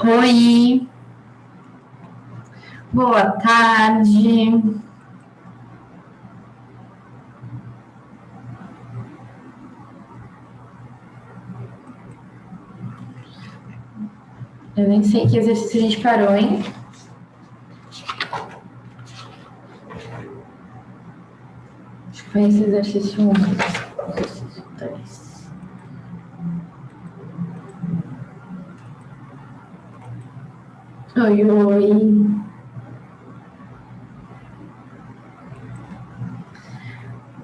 Oi, boa tarde. Eu nem sei que exercício a gente parou, hein? Acho que foi esse exercício 1. Exercício 3. Oi, oi.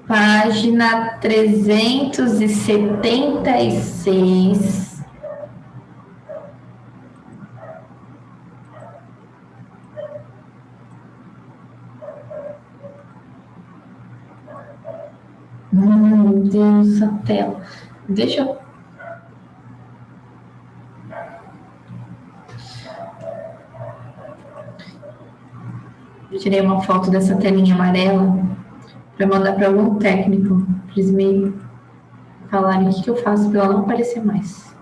Página 376. Meu Deus, a tela. Deixa eu... Eu tirei uma foto dessa telinha amarela para mandar para algum técnico, para eles me falarem o que eu faço para ela não aparecer mais.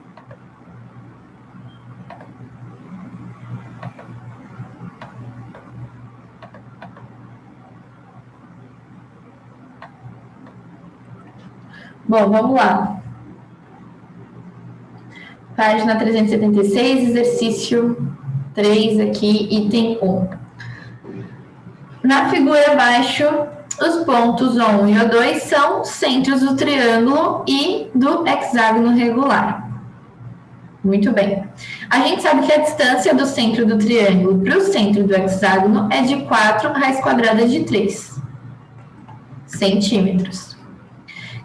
Bom, vamos lá. Página 376, exercício 3 aqui, item 1. Na figura abaixo, os pontos O1 e O2 são centros do triângulo e do hexágono regular. Muito bem. A gente sabe que a distância do centro do triângulo para o centro do hexágono é de 4 raiz quadrada de 3 centímetros.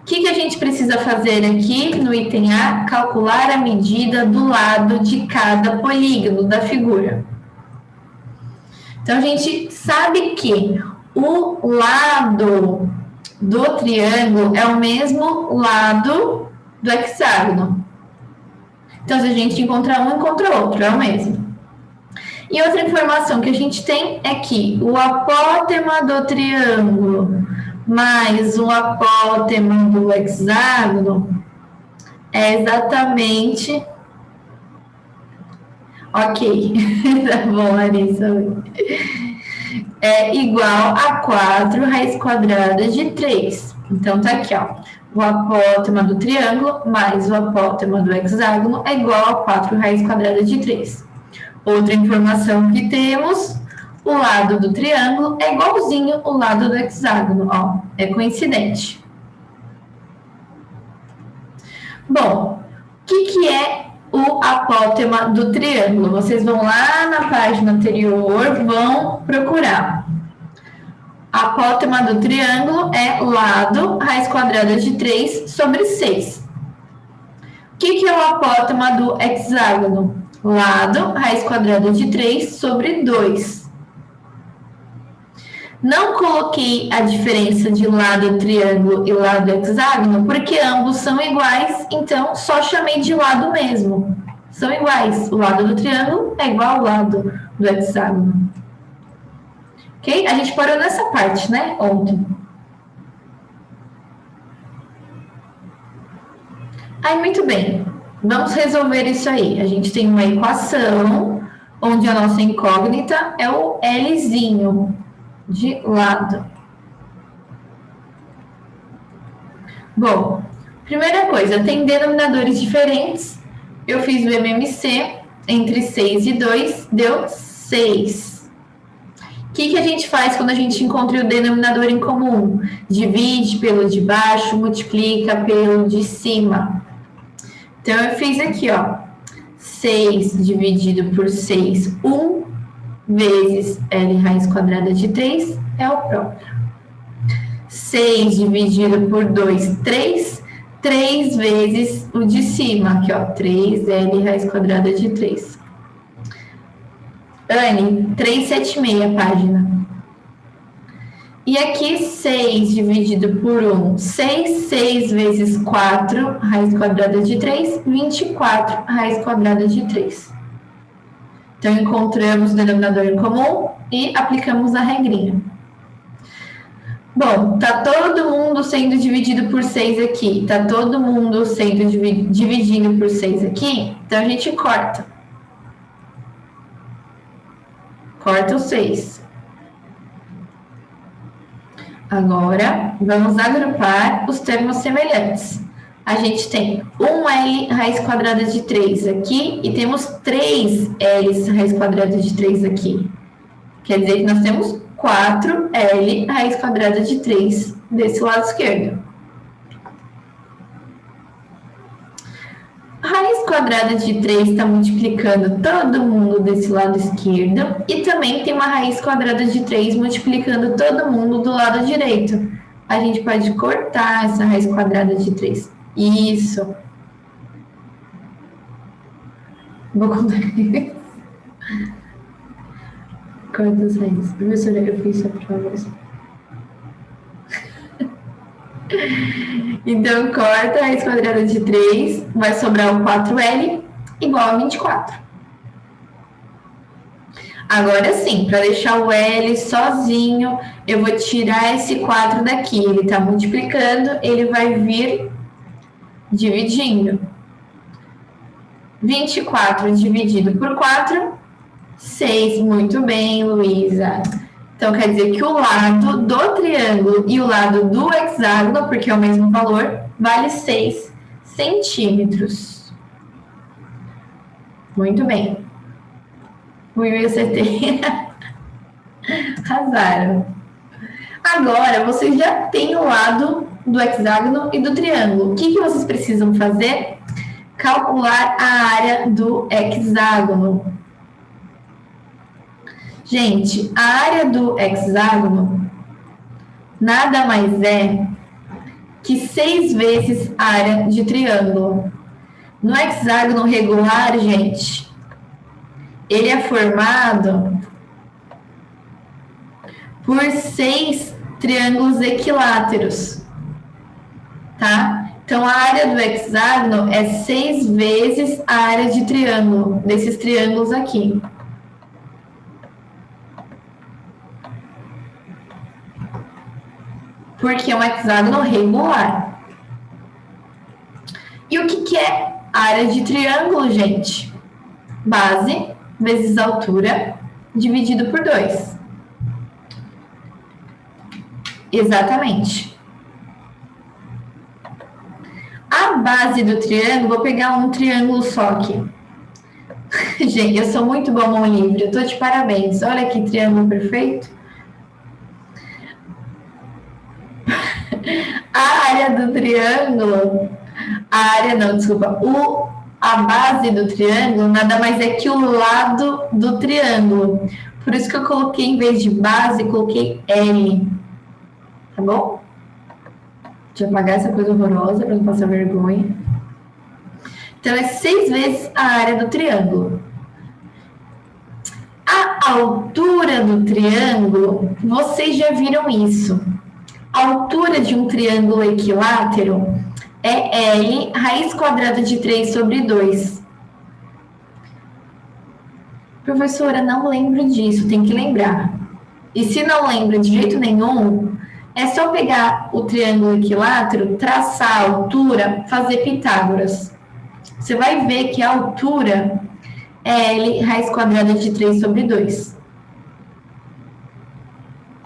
O que a gente precisa fazer aqui no item A? Calcular a medida do lado de cada polígono da figura. Então, a gente sabe que o lado do triângulo é o mesmo lado do hexágono. Então, se a gente encontrar um, encontra outro, é o mesmo. E outra informação que a gente tem é que o apótema do triângulo mais o apótema do hexágono é exatamente... Ok, tá bom, Larissa. É igual a 4 raiz quadrada de 3. Então, tá aqui, ó. O apótema do triângulo mais o apótema do hexágono é igual a 4 raiz quadrada de 3. Outra informação que temos... O lado do triângulo é igualzinho o lado do hexágono, ó, é coincidente. Bom, o que é o apótema do triângulo? Vocês vão lá na página anterior, vão procurar. Apótema do triângulo é lado raiz quadrada de 3 sobre 6. O que é o apótema do hexágono? Lado raiz quadrada de 3 sobre 2. Não coloquei a diferença de lado triângulo e lado hexágono, porque ambos são iguais, então só chamei de lado mesmo. São iguais. O lado do triângulo é igual ao lado do hexágono. Ok? A gente parou nessa parte, né? Ontem. Aí, muito bem. Vamos resolver isso aí. A gente tem uma equação, onde a nossa incógnita é o Lzinho de lado. Bom, primeira coisa, tem denominadores diferentes. Eu fiz o MMC entre 6 e 2, deu 6. O que a gente faz quando a gente encontra o denominador em comum? Divide pelo de baixo, multiplica pelo de cima. Então, eu fiz aqui, ó, 6 dividido por 6, 1 vezes L raiz quadrada de 3 é o próprio. 6 dividido por 2, 3. 3 vezes o de cima, aqui, ó, 3L raiz quadrada de 3. Anne, 376 a página. E aqui, 6 dividido por 1, 6. 6 vezes 4, raiz quadrada de 3, 24 raiz quadrada de 3. Então, encontramos o denominador em comum e aplicamos a regrinha. Bom, tá todo mundo sendo dividido por 6 aqui. Tá todo mundo sendo dividido por 6 aqui. Então, a gente corta. Corta o 6. Agora, vamos agrupar os termos semelhantes. A gente tem 1L raiz quadrada de 3 aqui e temos 3L raiz quadrada de 3 aqui. Quer dizer que nós temos 4L raiz quadrada de 3 desse lado esquerdo. Raiz quadrada de 3 está multiplicando todo mundo desse lado esquerdo e também tem uma raiz quadrada de 3 multiplicando todo mundo do lado direito. A gente pode cortar essa raiz quadrada de 3. Isso. Vou contar. Corta as raízes. Professora, eu fiz isso para você. Então, corta a raiz quadrada de 3, vai sobrar o 4L igual a 24. Agora sim, para deixar o L sozinho, eu vou tirar esse 4 daqui. Ele está multiplicando, ele vai vir dividindo. 24 dividido por 4, 6. Muito bem, Luísa. Então, quer dizer que o lado do triângulo e o lado do hexágono, porque é o mesmo valor, vale 6 centímetros. Muito bem. Will e acertei. Arrasaram. Agora, vocês já têm o lado do hexágono e do triângulo. O que vocês precisam fazer? Calcular a área do hexágono. Gente, a área do hexágono nada mais é que 6 vezes a área de triângulo. No hexágono regular, gente, ele é formado por 6 triângulos equiláteros, tá? Então, a área do hexágono é 6 vezes a área de triângulo, desses triângulos aqui. Porque é um hexágono regular. E o que é a área de triângulo, gente? Base vezes altura dividido por 2. Exatamente. A base do triângulo, vou pegar um triângulo só aqui. Gente, eu sou muito boa mão livre, eu tô de parabéns. Olha que triângulo perfeito. A área do triângulo, a base do triângulo nada mais é que o lado do triângulo. Por isso que eu coloquei, em vez de base, coloquei L. Tá bom? Deixa eu apagar essa coisa horrorosa para não passar vergonha. Então, é 6 vezes a área do triângulo. A altura do triângulo, vocês já viram isso. A altura de um triângulo equilátero é L raiz quadrada de 3 sobre 2. Professora, não lembro disso, tem que lembrar. E se não lembra de jeito nenhum, é só pegar o triângulo equilátero, traçar a altura, fazer Pitágoras. Você vai ver que a altura é L raiz quadrada de 3 sobre 2.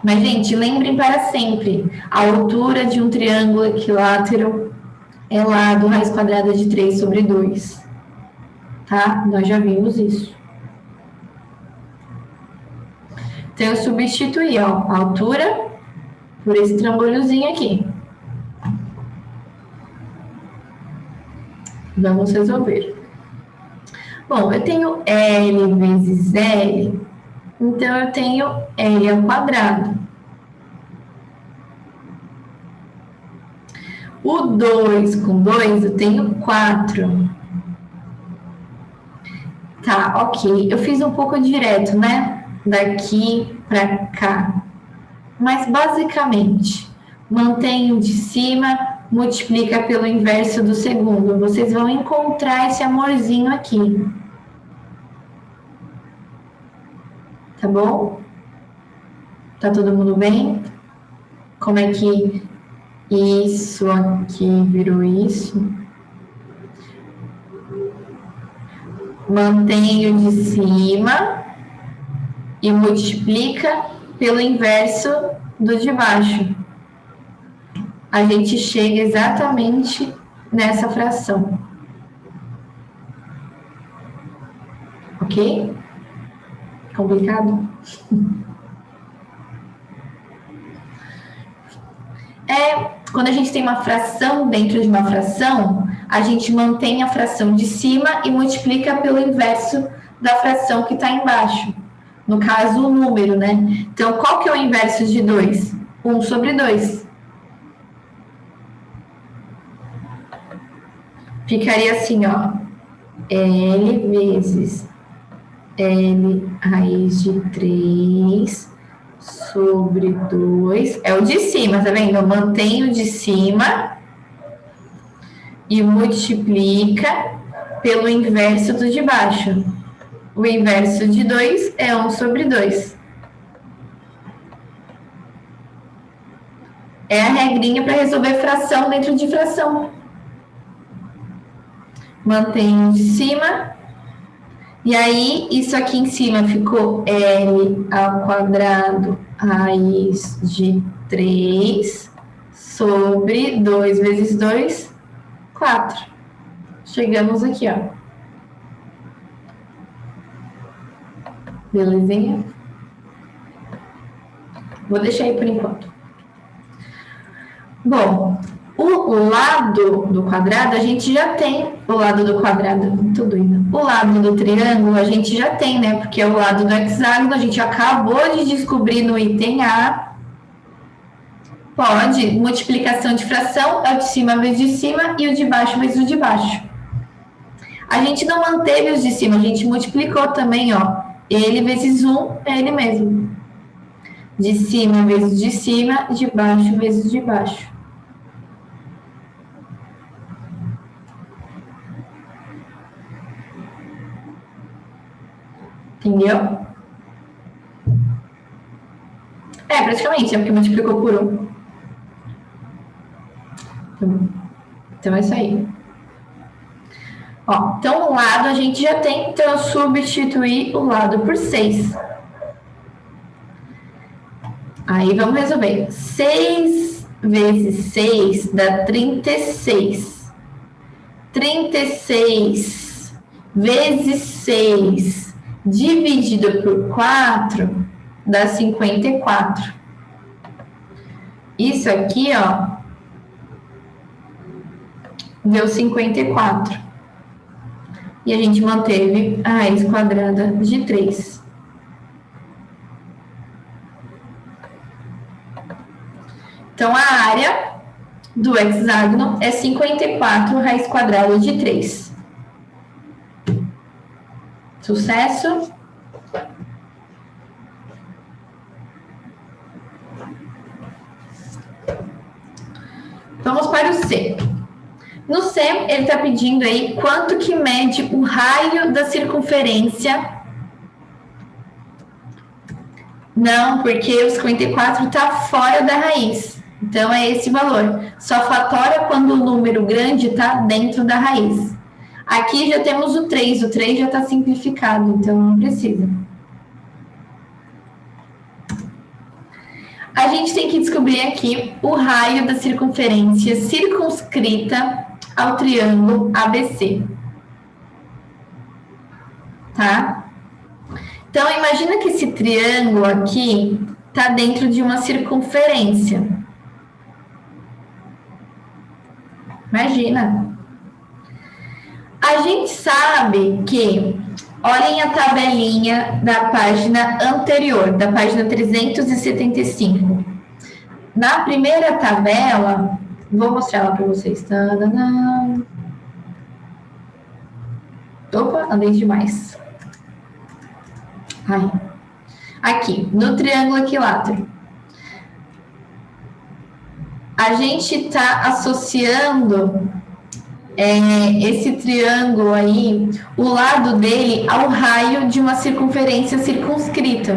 Mas, gente, lembrem para sempre, a altura de um triângulo equilátero é lado raiz quadrada de 3 sobre 2. Tá? Nós já vimos isso. Então, eu substituí, ó, a altura por esse trambolhozinho aqui. Vamos resolver. Bom, eu tenho L vezes L, então eu tenho L ao quadrado. O 2 com 2, eu tenho 4. Tá, ok. Eu fiz um pouco direto, né? Daqui para cá. Mas, basicamente, mantenho de cima, multiplica pelo inverso do segundo. Vocês vão encontrar esse amorzinho aqui. Tá bom? Tá todo mundo bem? Como é que isso aqui virou isso? Mantenho de cima, e multiplica pelo inverso do de baixo. A gente chega exatamente nessa fração. Ok? Complicado? Quando a gente tem uma fração dentro de uma fração, a gente mantém a fração de cima e multiplica pelo inverso da fração que está embaixo. No caso, o número, né? Então, qual que é o inverso de 2? 1 sobre 2. Ficaria assim, ó. L vezes L raiz de 3 sobre 2. É o de cima, tá vendo? Eu mantenho o de cima e multiplica pelo inverso do de baixo. O inverso de 2 é 1 sobre 2. É a regrinha para resolver fração dentro de fração. Mantenho de cima. E aí, isso aqui em cima ficou L ao quadrado raiz de 3 sobre 2 vezes 2, 4. Chegamos aqui, ó. Belezinha? Vou deixar aí por enquanto. Bom, o lado do quadrado, a gente já tem o lado do quadrado, muito doido. O lado do triângulo, a gente já tem, né? Porque é o lado do hexágono, a gente acabou de descobrir no item A. Pode, multiplicação de fração, é o de cima vezes de cima e o de baixo vezes o de baixo. A gente não manteve os de cima, a gente multiplicou também, ó. Ele vezes 1 é ele mesmo. De cima vezes de cima, de baixo vezes de baixo. Entendeu? Praticamente, é porque multiplicou por 1. Então é isso aí. Ó, então o lado a gente já tem, então eu substituir o lado por 6. Aí vamos resolver. 6 vezes 6 dá 36. 36 vezes 6 dividido por 4 dá 54. Isso aqui, ó, deu 54. E a gente manteve a raiz quadrada de 3. Então, a área do hexágono é 54 raiz quadrada de 3. Sucesso? Vamos para o C. No C, ele está pedindo aí quanto que mede o raio da circunferência. Não, porque o 54 está fora da raiz. Então, é esse valor. Somatória quando o número grande está dentro da raiz. Aqui já temos o 3 já está simplificado, então não precisa. A gente tem que descobrir aqui o raio da circunferência circunscrita ao triângulo ABC. Tá? Então, imagina que esse triângulo aqui está dentro de uma circunferência. Imagina. A gente sabe que, olhem a tabelinha da página anterior, da página 375. Na primeira tabela, vou mostrar ela para vocês. Tadadá. Opa, andei demais. Ai. Aqui, no triângulo equilátero. A gente está associando esse triângulo aí, o lado dele ao raio de uma circunferência circunscrita.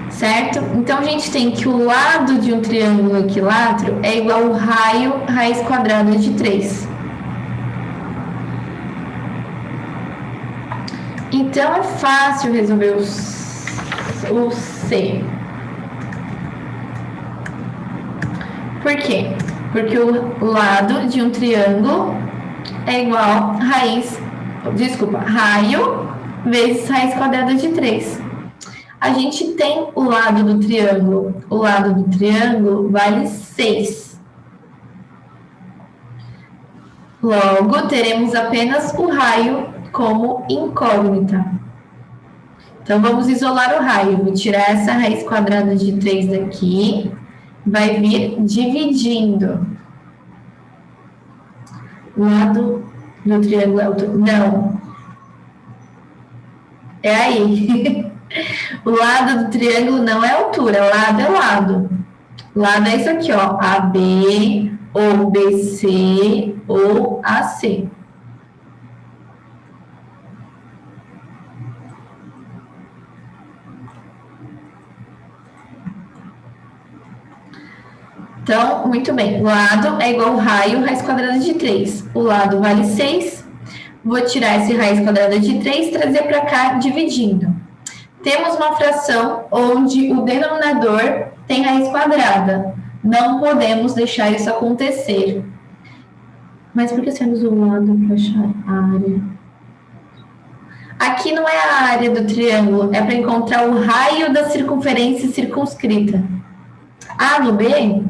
Certo? Então, a gente tem que o lado de um triângulo equilátero é igual ao raio raiz quadrada de 3. Então, é fácil resolver o C. Por quê? Porque o lado de um triângulo é igual raio vezes raiz quadrada de 3. A gente tem o lado do triângulo. O lado do triângulo vale 6. Logo, teremos apenas o raio como incógnita. Então, vamos isolar o raio. Vou tirar essa raiz quadrada de 3 daqui. Vai vir dividindo. O lado do triângulo é altura. Não. É aí. O lado do triângulo não é altura. Lado é lado. Lado é isso aqui, ó. AB, ou BC, ou AC. Então, muito bem. Lado é igual raio, raiz quadrada de 3. O lado vale 6. Vou tirar esse raiz quadrada de 3 e trazer para cá dividindo. Temos uma fração onde o denominador tem raiz quadrada. Não podemos deixar isso acontecer. Mas por que você usa o lado para achar a área? Aqui não é a área do triângulo, é para encontrar o raio da circunferência circunscrita. A no B?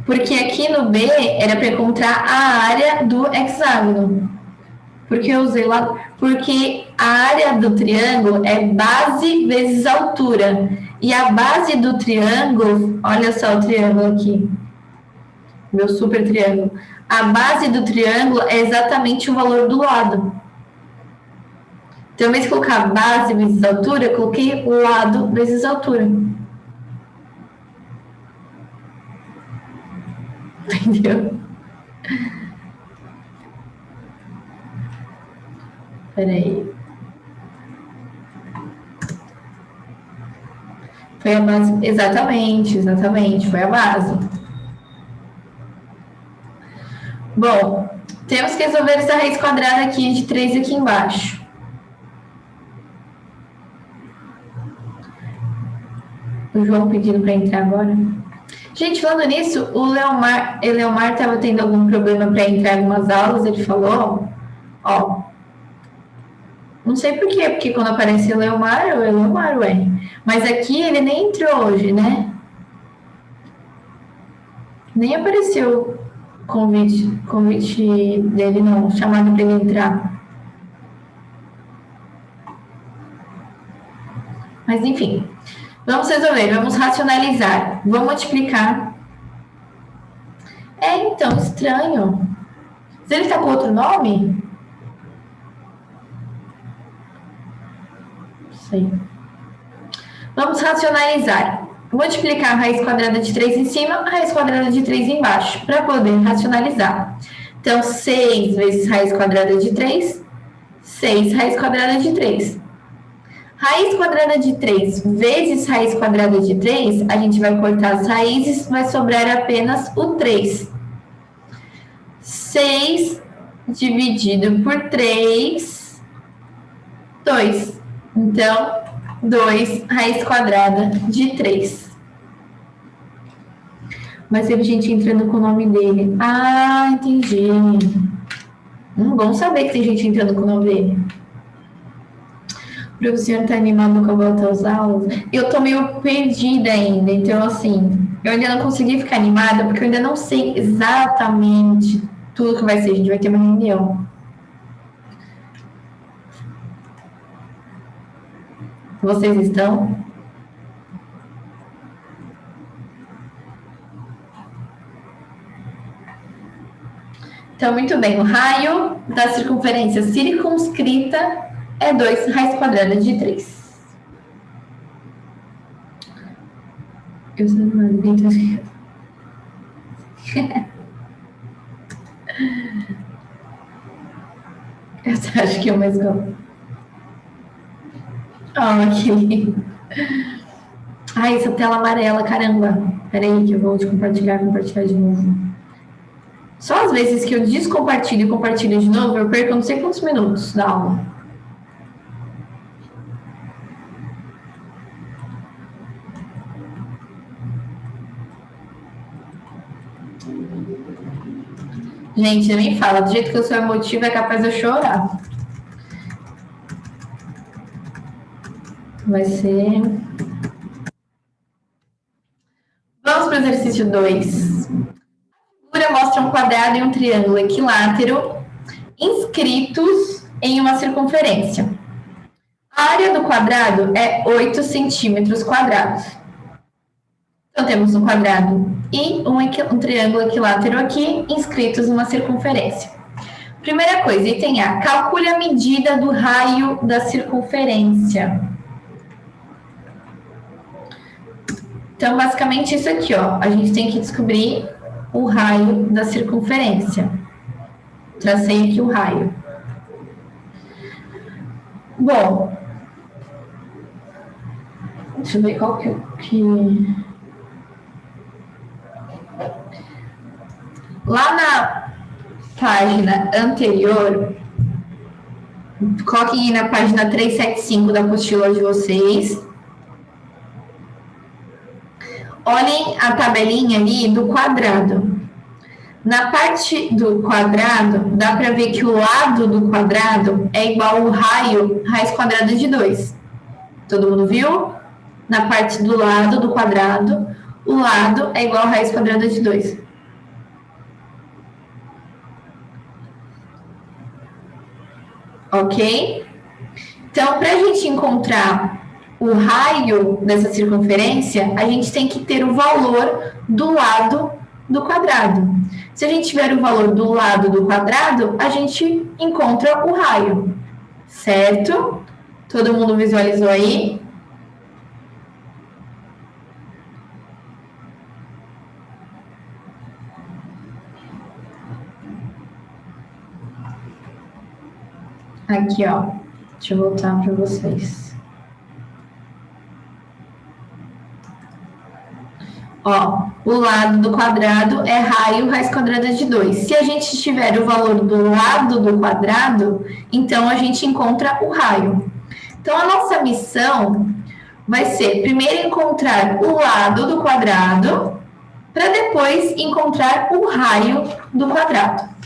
Porque aqui no B era para encontrar a área do hexágono. Porque eu usei lá? Porque a área do triângulo é base vezes altura. E a base do triângulo, olha só o triângulo aqui. Meu super triângulo. A base do triângulo é exatamente o valor do lado. Então, ao invés de colocar base vezes altura, eu coloquei lado vezes altura. Entendeu? Peraí. Foi a base. Exatamente. Foi a base. Bom, temos que resolver essa raiz quadrada aqui de 3 aqui embaixo. O João pedindo para entrar agora. Gente, falando nisso, o Leomar estava tendo algum problema para entrar em algumas aulas, ele falou, ó, não sei por quê, porque quando aparece o Leomar, ué. Mas aqui ele nem entrou hoje, né? Nem apareceu convite dele, não, chamado para ele entrar. Mas, enfim, vamos resolver, vamos racionalizar, vamos multiplicar. É, então, estranho. Se ele está com outro nome? Não sei. Vamos racionalizar. Multiplicar a raiz quadrada de 3 em cima, a raiz quadrada de 3 embaixo, para poder racionalizar. Então, 6 vezes raiz quadrada de 3, 6 raiz quadrada de 3. Raiz quadrada de 3 vezes raiz quadrada de 3, a gente vai cortar as raízes, vai sobrar apenas o 3. 6 dividido por 3, 2. Então, 2 raiz quadrada de 3. Mas teve gente entrando com o nome dele. Ah, entendi. Bom saber que tem gente entrando com o nome dele. O professor tá animado com a volta às aulas. Eu tô meio perdida ainda. Então, assim, eu ainda não consegui ficar animada porque eu ainda não sei exatamente tudo que vai ser. A gente vai ter uma reunião. Vocês estão? Então, muito bem. O raio da circunferência circunscrita é 2 raiz quadrada de 3. Eu sou muito Eu acho que eu mais gosto. Oh, que lindo. Ai, essa tela amarela, caramba. Peraí que eu vou compartilhar de novo. Só às vezes que eu descompartilho e compartilho de novo, eu perco não sei quantos minutos da aula. Gente, não me fala, do jeito que eu sou emotiva é capaz de eu chorar. Vai ser... Vamos para o exercício 2. A figura mostra um quadrado e um triângulo equilátero inscritos em uma circunferência. A área do quadrado é 8 centímetros quadrados. Então, temos um quadrado e um triângulo equilátero aqui, inscritos numa circunferência. Primeira coisa, item A, calcule a medida do raio da circunferência. Então, basicamente, isso aqui, ó, a gente tem que descobrir o raio da circunferência. Tracei aqui o raio. Bom, deixa eu ver qual que... Lá na página anterior, coloquem aí na página 375 da apostila de vocês. Olhem a tabelinha ali do quadrado. Na parte do quadrado, dá para ver que o lado do quadrado é igual ao raio, raiz quadrada de 2. Todo mundo viu? Na parte do lado do quadrado, o lado é igual a raiz quadrada de 2. Ok? Então, para a gente encontrar o raio dessa circunferência, a gente tem que ter o valor do lado do quadrado. Se a gente tiver o valor do lado do quadrado, a gente encontra o raio, certo? Todo mundo visualizou aí? Aqui, ó. Deixa eu voltar para vocês. Ó, o lado do quadrado é raio raiz quadrada de 2. Se a gente tiver o valor do lado do quadrado, então a gente encontra o raio. Então, a nossa missão vai ser primeiro encontrar o lado do quadrado, para depois encontrar o raio do quadrado.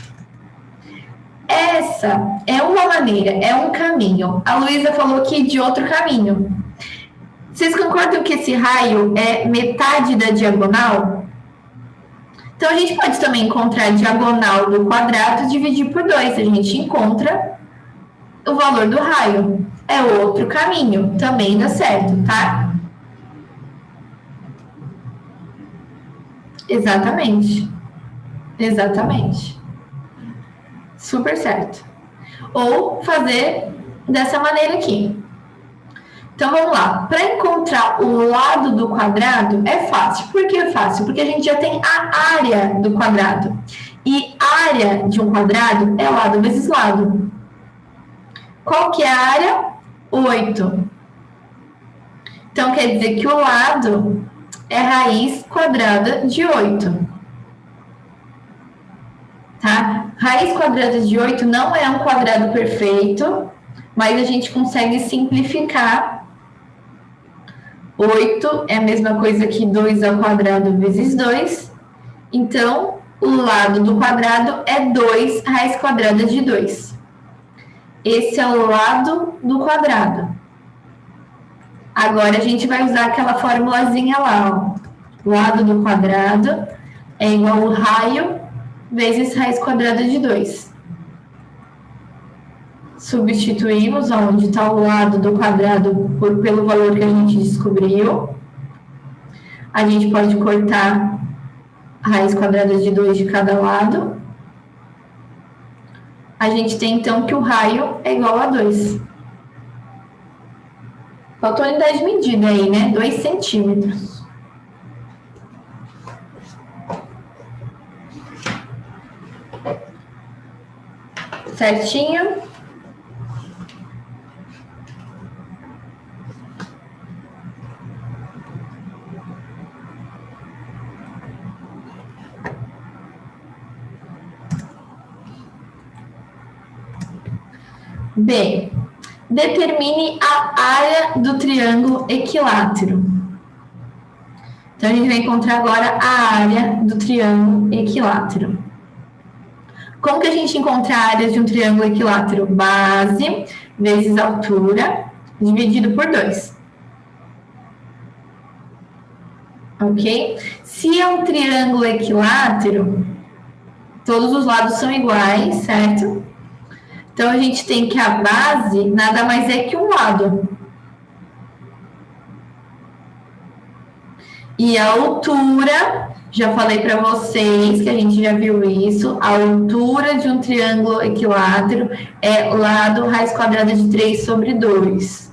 Essa é uma maneira, é um caminho. A Luísa falou aqui de outro caminho. Vocês concordam que esse raio é metade da diagonal? Então, a gente pode também encontrar a diagonal do quadrado e dividir por 2. A gente encontra o valor do raio. É outro caminho, também dá certo, tá? Exatamente. Exatamente. Super certo. Ou fazer dessa maneira aqui. Então, vamos lá. Para encontrar o lado do quadrado, é fácil. Por que é fácil? Porque a gente já tem a área do quadrado. E área de um quadrado é lado vezes lado. Qual que é a área? 8. Então, quer dizer que o lado é raiz quadrada de 8. Tá? Raiz quadrada de 8 não é um quadrado perfeito, mas a gente consegue simplificar. 8 é a mesma coisa que 2 ao quadrado vezes 2. Então, o lado do quadrado é 2 raiz quadrada de 2. Esse é o lado do quadrado. Agora, a gente vai usar aquela formulazinha lá, ó. Lado do quadrado é igual ao raio vezes raiz quadrada de 2. Substituímos onde está o lado do quadrado pelo valor que a gente descobriu. A gente pode cortar a raiz quadrada de 2 de cada lado. A gente tem, então, que o raio é igual a 2. Faltou a unidade de medida aí, né? 2 centímetros. Certinho? B. Determine a área do triângulo equilátero. Então, a gente vai encontrar agora a área do triângulo equilátero. Como que a gente encontra a área de um triângulo equilátero? Base vezes altura, dividido por 2. Ok? Se é um triângulo equilátero, todos os lados são iguais, certo? Então, a gente tem que a base nada mais é que um lado. E a altura, já falei para vocês que a gente já viu isso, a altura de um triângulo equilátero é lado raiz quadrada de 3 sobre 2.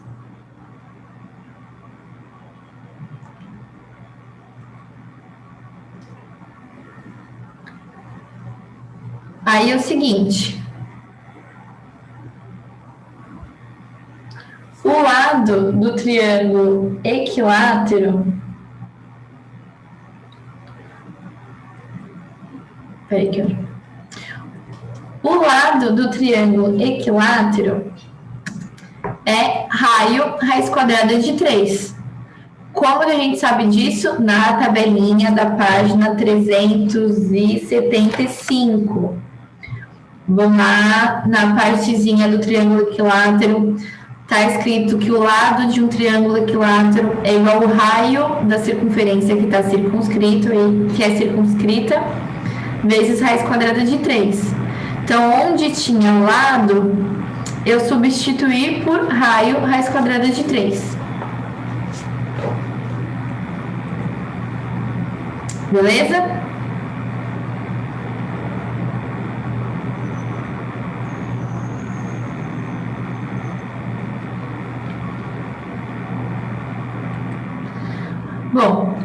Aí é o seguinte, o lado do triângulo equilátero, peraí que o lado do triângulo equilátero é raio raiz quadrada de 3. Como a gente sabe disso? Na tabelinha da página 375. Vamos lá, na partezinha do triângulo equilátero, está escrito que o lado de um triângulo equilátero é igual ao raio da circunferência que está circunscrito, que é circunscrita, vezes raiz quadrada de 3. Então, onde tinha o lado, eu substituí por raio raiz quadrada de 3. Beleza? Bom,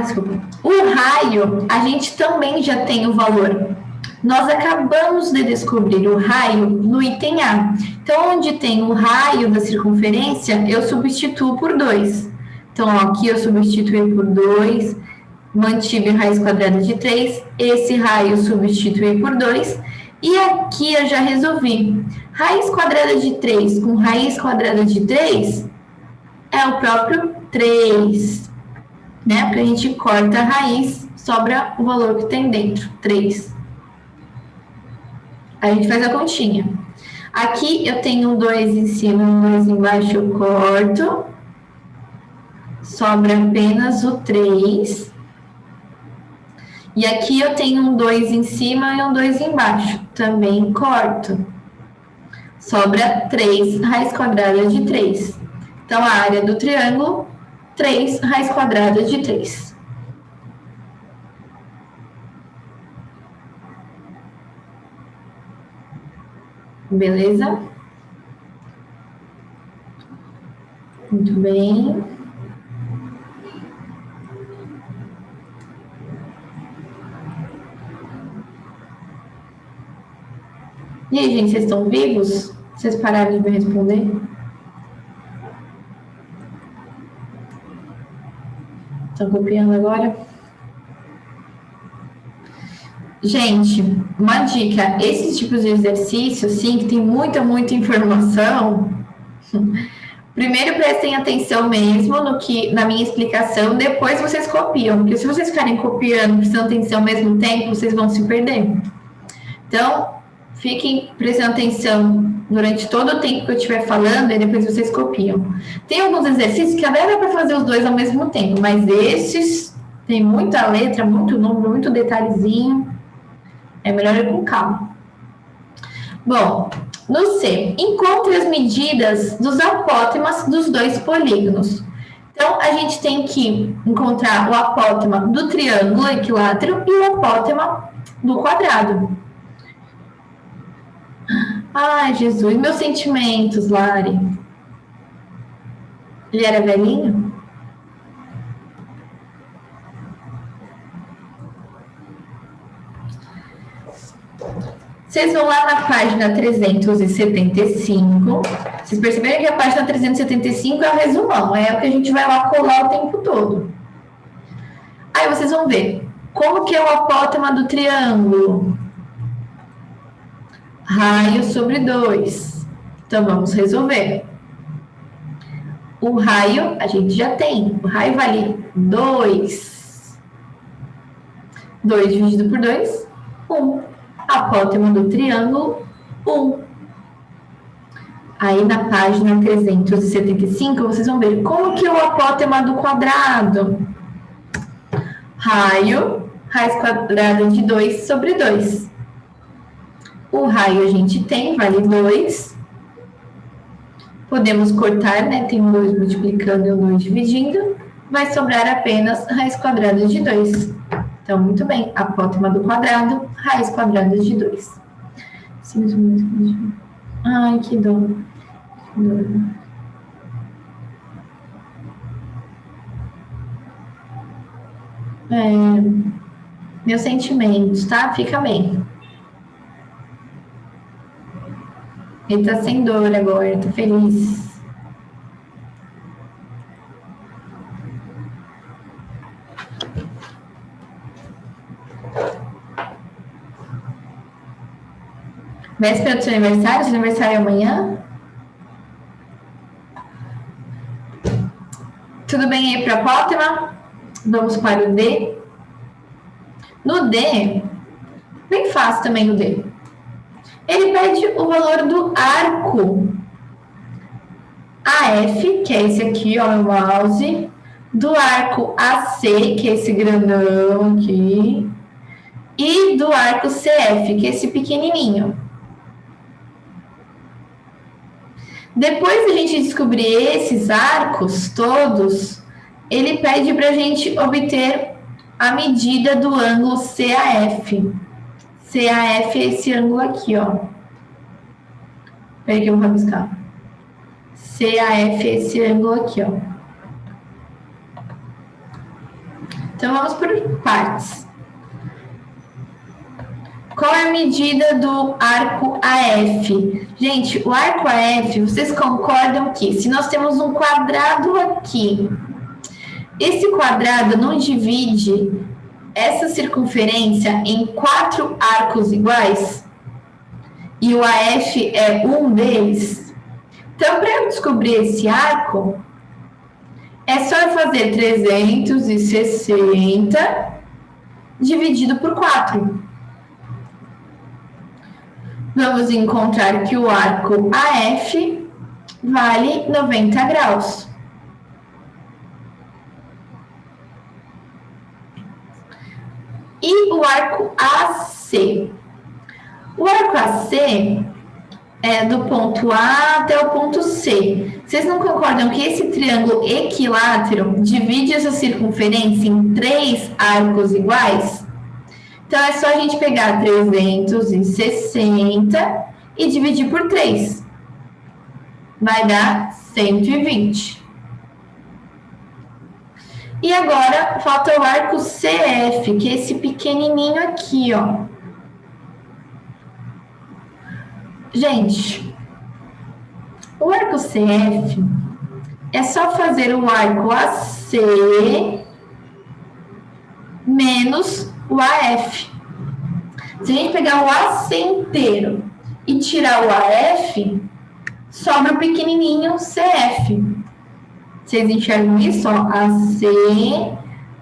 desculpa. O raio, a gente também já tem o valor. Nós acabamos de descobrir o raio no item A. Então, onde tem o raio da circunferência, eu substituo por 2. Então, ó, aqui eu substituí por 2, mantive raiz quadrada de 3, esse raio eu substituí por 2, e aqui eu já resolvi. Raiz quadrada de 3 com raiz quadrada de 3 é o próprio 3, né? Porque a gente corta a raiz, sobra o valor que tem dentro, 3. Aí a gente faz a continha. Aqui eu tenho um 2 em cima, um 2 embaixo, eu corto. Sobra apenas o 3. E aqui eu tenho um 2 em cima e um 2 embaixo. Também corto. Sobra 3 raiz quadrada de 3. Então, a área do triângulo, 3 raiz quadrada de 3. Beleza? Muito bem. E aí, gente, vocês estão vivos? Vocês pararam de me responder? Estão copiando agora? Gente, uma dica, esses tipos de exercício, sim, que tem muita informação, primeiro prestem atenção mesmo no que, na minha explicação, depois vocês copiam, porque se vocês ficarem copiando, prestando atenção ao mesmo tempo, vocês vão se perder. Então, fiquem prestando atenção durante todo o tempo que eu estiver falando e depois vocês copiam. Tem alguns exercícios que até dá para fazer os dois ao mesmo tempo, mas esses tem muita letra, muito número, muito detalhezinho. É melhor ir com calma. Bom, no C, encontre as medidas dos apótemas dos dois polígonos. Então, a gente tem que encontrar o apótema do triângulo equilátero e o apótema do quadrado. Ai, Jesus, meus sentimentos, Lari. Ele era velhinho? Vocês vão lá na página 375. Vocês perceberam que a página 375 é o resumão, é o que a gente vai lá colar o tempo todo. Aí vocês vão ver como que é o apótema do triângulo. Raio sobre 2. Então, vamos resolver. O raio, a gente já tem. O raio vale 2. 2 dividido por 2, 1. Apótema do triângulo, 1. Aí na página 375, vocês vão ver como que é o apótema do quadrado. Raio, raiz quadrada de 2 sobre 2. O raio a gente tem, vale 2. Podemos cortar, né? Tem um 2 multiplicando e um 2 dividindo. Vai sobrar apenas raiz quadrada de 2. Então, muito bem. Apótema do quadrado, raiz quadrada de 2. Ai, que dor. Meus sentimentos, tá? Fica bem. Ele tá sem dor agora, tá feliz. Véspera do seu aniversário? Seu aniversário é amanhã? Tudo bem aí para a apótema? Vamos para o D. No D, bem fácil também o D. Ele pede o valor do arco AF, que é esse aqui, ó, o mouse, do arco AC, que é esse grandão aqui, e do arco CF, que é esse pequenininho. Depois da gente descobrir esses arcos todos, ele pede para a gente obter a medida do ângulo CAF. CAF é esse ângulo aqui, ó. Peraí que eu vou rabiscar. CAF é esse ângulo aqui, ó. Então, vamos por partes. Qual é a medida do arco AF? Gente, o arco AF, vocês concordam que se nós temos um quadrado aqui, esse quadrado não divide essa circunferência em 4 arcos iguais? E o AF é um deles? Então, para eu descobrir esse arco, é só eu fazer 360 dividido por 4. Vamos encontrar que o arco AF vale 90 graus. E o arco AC? O arco AC é do ponto A até o ponto C. Vocês não concordam que esse triângulo equilátero divide essa circunferência em 3 arcos iguais? Então, é só a gente pegar 360 e dividir por 3. Vai dar 120. E agora, falta o arco CF, que é esse pequenininho aqui, ó. Gente, o arco CF é só fazer o arco AC menos o AF. Se a gente pegar o AC inteiro e tirar o AF, sobra o pequenininho CF. Vocês enxergam isso? Ó, AC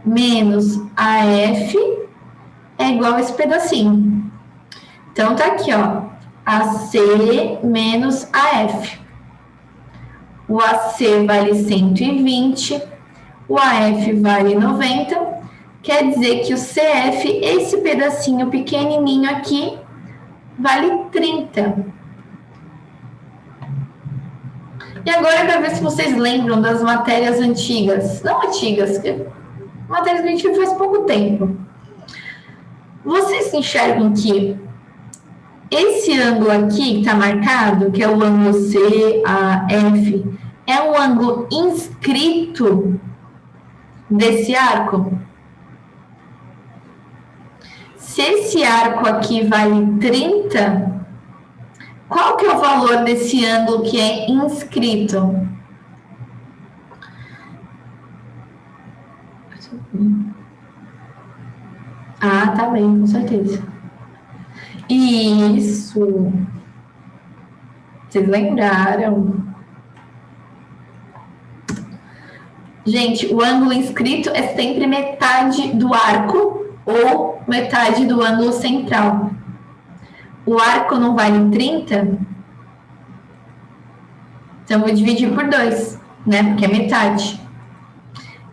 menos AF é igual a esse pedacinho. Então, tá aqui, ó. AC menos AF. O AC vale 120, o AF vale 90. Quer dizer que o CF, esse pedacinho pequenininho aqui, vale 30. E agora eu quero ver se vocês lembram das matérias antigas. Não antigas, matérias que a gente viu faz pouco tempo. Vocês enxergam que esse ângulo aqui que está marcado, que é o ângulo CAF, é um ângulo inscrito desse arco? Se esse arco aqui vale 30, qual que é o valor desse ângulo que é inscrito? Ah, tá bem, com certeza. Isso. Vocês lembraram? Gente, o ângulo inscrito é sempre metade do arco ou metade do ângulo central. O arco não vale 30, então vou dividir por 2, né? Porque é metade.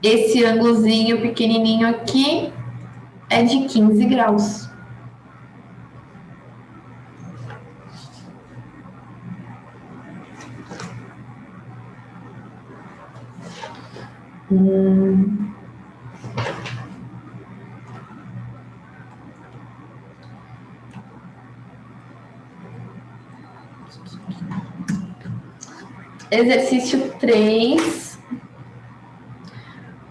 Esse ângulozinho pequenininho aqui é de 15 graus. Exercício 3.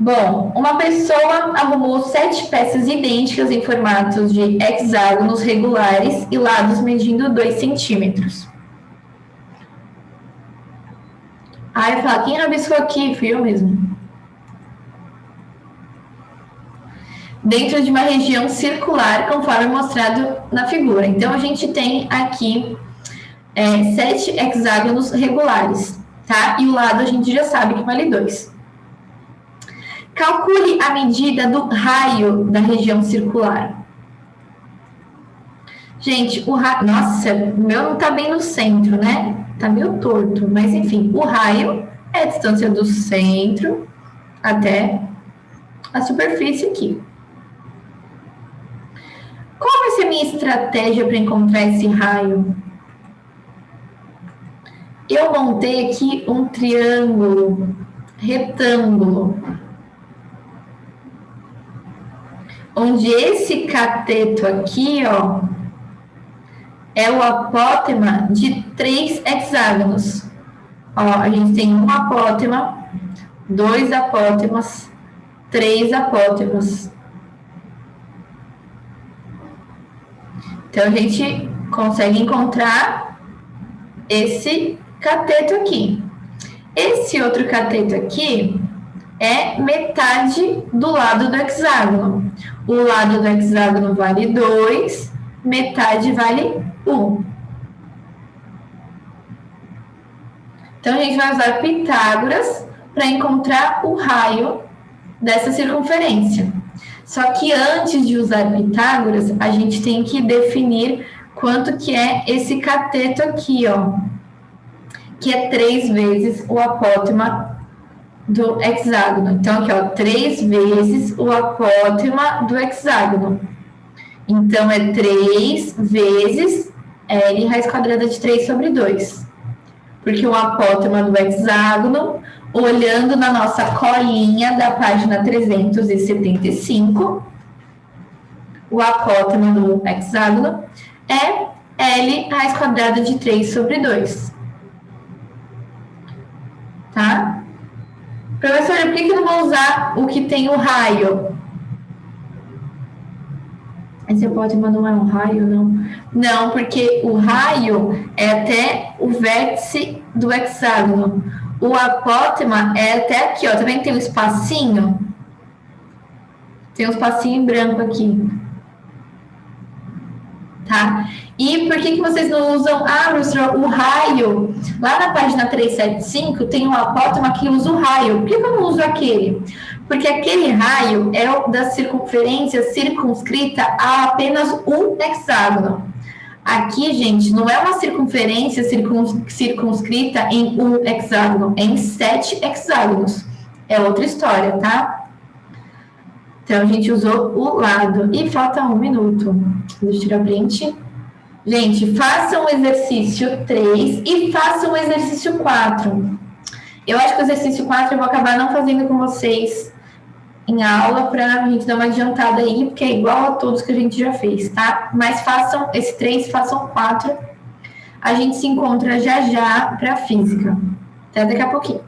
Bom, uma pessoa arrumou 7 peças idênticas em formatos de hexágonos regulares e lados medindo 2 centímetros. Aí eu falo, quem rabiscou aqui? Fui eu mesmo. Dentro de uma região circular, conforme mostrado na figura. Então, a gente tem aqui 7 hexágonos regulares, tá? E o lado a gente já sabe que vale 2. Calcule a medida do raio da região circular. Gente, o raio... Nossa, o meu não tá bem no centro, né? Tá meio torto, mas enfim. O raio é a distância do centro até a superfície aqui. Qual vai ser a minha estratégia para encontrar esse raio? Eu montei aqui um triângulo retângulo, onde esse cateto aqui, ó, é o apótema de 3 hexágonos. Ó, a gente tem um apótema, 2 apótemas, 3 apótemas. Então, a gente consegue encontrar esse cateto aqui. Esse outro cateto aqui é metade do lado do hexágono. O lado do hexágono vale 2, metade vale 1. Então, a gente vai usar Pitágoras para encontrar o raio dessa circunferência. Só que antes de usar Pitágoras, a gente tem que definir quanto que é esse cateto aqui, ó, que é 3 vezes o apótema do hexágono. Então, aqui, ó, 3 vezes o apótema do hexágono. Então, é 3 vezes L raiz quadrada de 3 sobre 2. Porque o apótema do hexágono, olhando na nossa colinha da página 375, o apótema do hexágono é L raiz quadrada de 3 sobre 2. Tá? Professora, por que eu não vou usar o que tem o raio? Esse apótema não é um raio, não? Não, porque o raio é até o vértice do hexágono. O apótema é até aqui, ó. Tá vendo que tem um espacinho? Tem um espacinho em branco aqui. Tá? E por que vocês não usam... Ah, professor, o raio... Lá na página 375 tem um apótema que usa o raio. Por que eu não uso aquele? Porque aquele raio é o da circunferência circunscrita a apenas um hexágono. Aqui, gente, não é uma circunferência circunscrita em um hexágono, é em 7 hexágonos. É outra história, tá? Então, a gente usou o lado. E falta 1 minuto. Deixa eu tirar print. Gente, façam o exercício 3 e façam o exercício 4. Eu acho que o exercício 4 eu vou acabar não fazendo com vocês em aula para a gente dar uma adiantada aí, porque é igual a todos que a gente já fez, tá? Mas façam esse 3, façam 4. A gente se encontra já já para física. Até daqui a pouquinho.